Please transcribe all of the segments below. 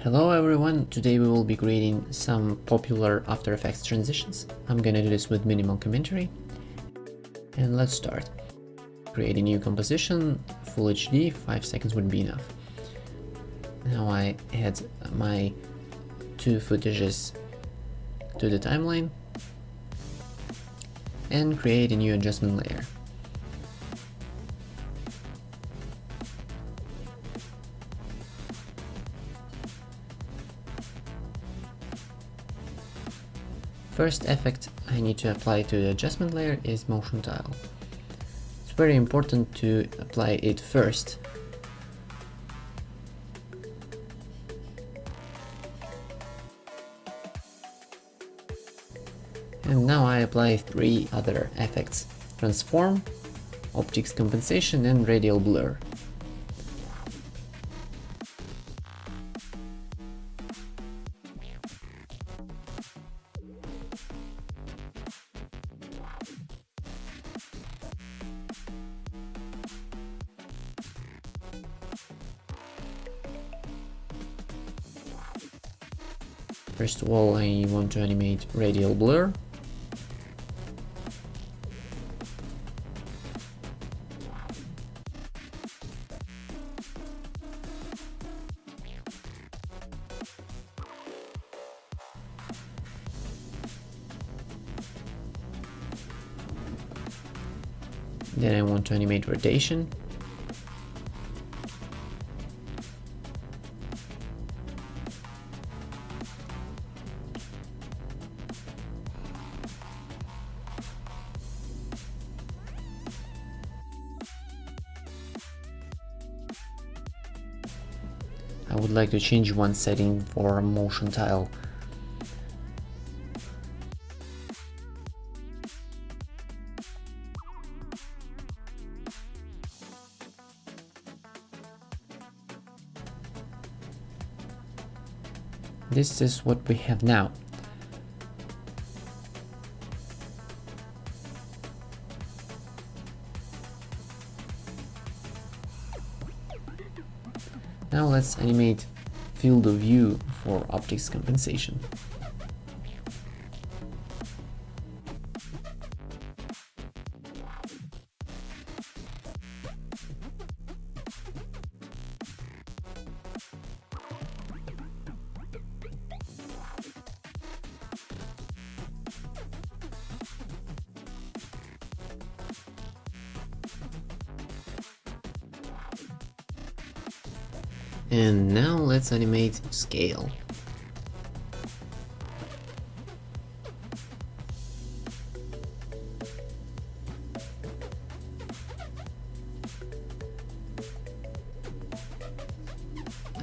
Hello everyone, today we will be creating some popular After Effects transitions. I'm gonna do this with minimal commentary. And let's start. Create a new composition, Full HD, 5 seconds would be enough. Now I add my two footages to the timeline and create a new adjustment layer. First effect I need to apply to the adjustment layer is motion tile. It's very important to apply it first. And now I apply three other effects: transform, optics compensation and radial blur. First of all, I want to animate radial blur. Then I want to animate rotation. I would like to change one setting for motion tile. This is what we have now. Now let's animate field of view for optics compensation. And now let's animate scale.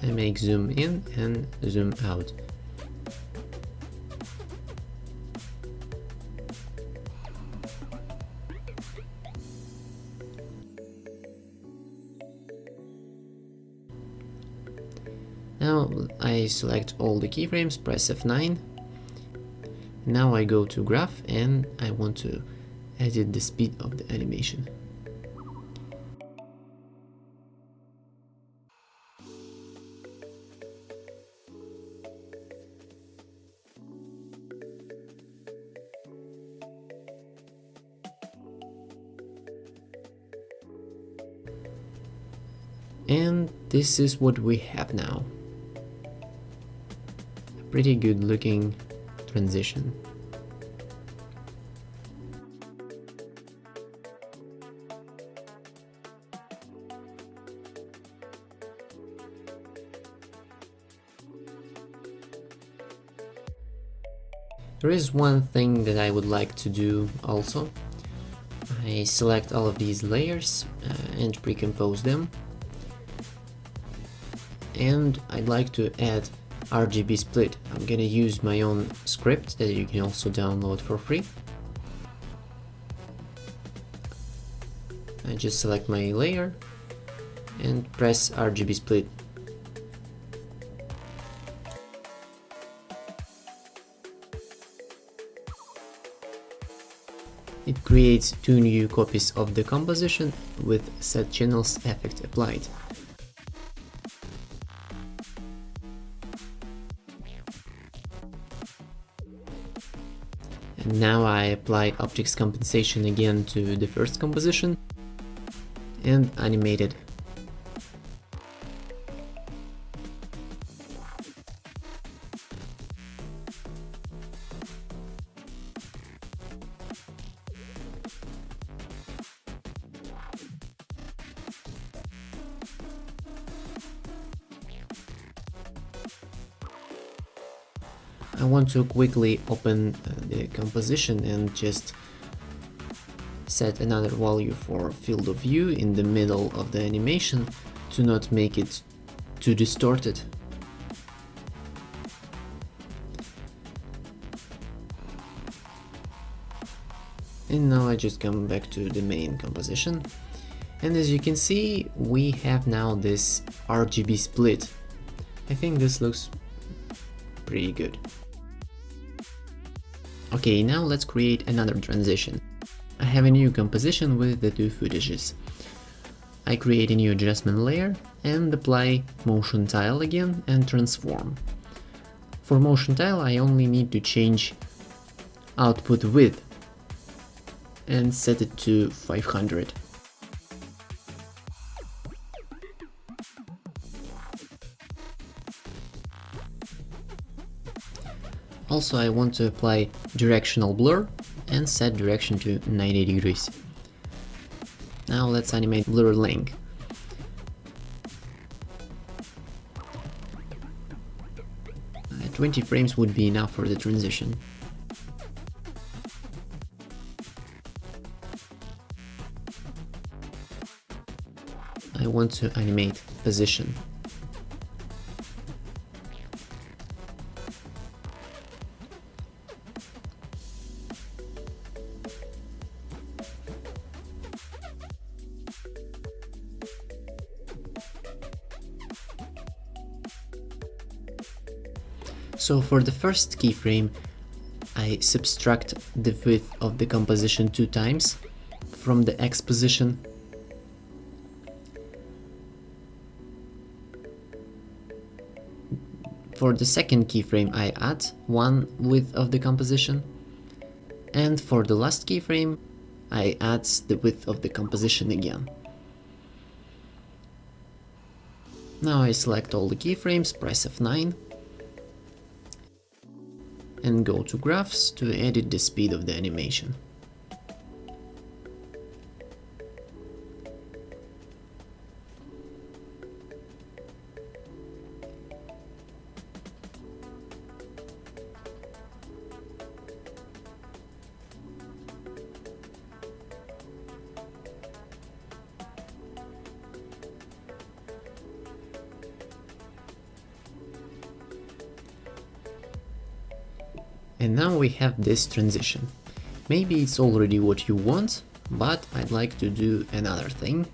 I make zoom in and zoom out. Now I select all the keyframes, press F9. Now I go to graph and I want to edit the speed of the animation. And this is what we have now. A pretty good looking transition. There is one thing that I would like to do also. I select all of these layers and pre-compose them. And I'd like to add RGB split. I'm gonna use my own script that you can also download for free. I just select my layer and press RGB split. It creates two new copies of the composition with set channels effect applied. And now I apply optics compensation again to the first composition and animate it. I want to quickly open the composition and just set another value for field of view in the middle of the animation to not make it too distorted. And now I just come back to the main composition, and as you can see we have now this RGB split. I think this looks pretty good. Okay, now let's create another transition. I have a new composition with the two footages. I create a new adjustment layer and apply motion tile again and transform. For motion tile I only need to change output width and set it to 500. Also, I want to apply directional blur and set direction to 90 degrees. Now let's animate blur length. Uh, 20 frames would be enough for the transition. I want to animate position. So for the first keyframe, I subtract the width of the composition 2 times from the X position. For the second keyframe, I add 1 width of the composition, and for the last keyframe, I add the width of the composition again. Now I select all the keyframes, press F9, and go to graphs to edit the speed of the animation. And now we have this transition. Maybe it's already what you want, but I'd like to do another thing.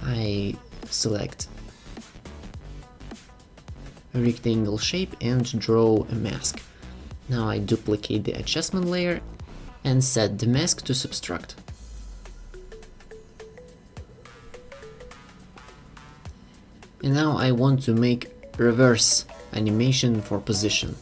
I select a rectangle shape and draw a mask. Now I duplicate the adjustment layer and set the mask to subtract. And now I want to make reverse animation for position.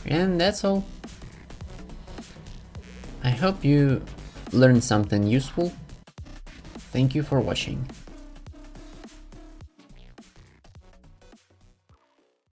And that's all. I hope you learned something useful. Thank you for watching.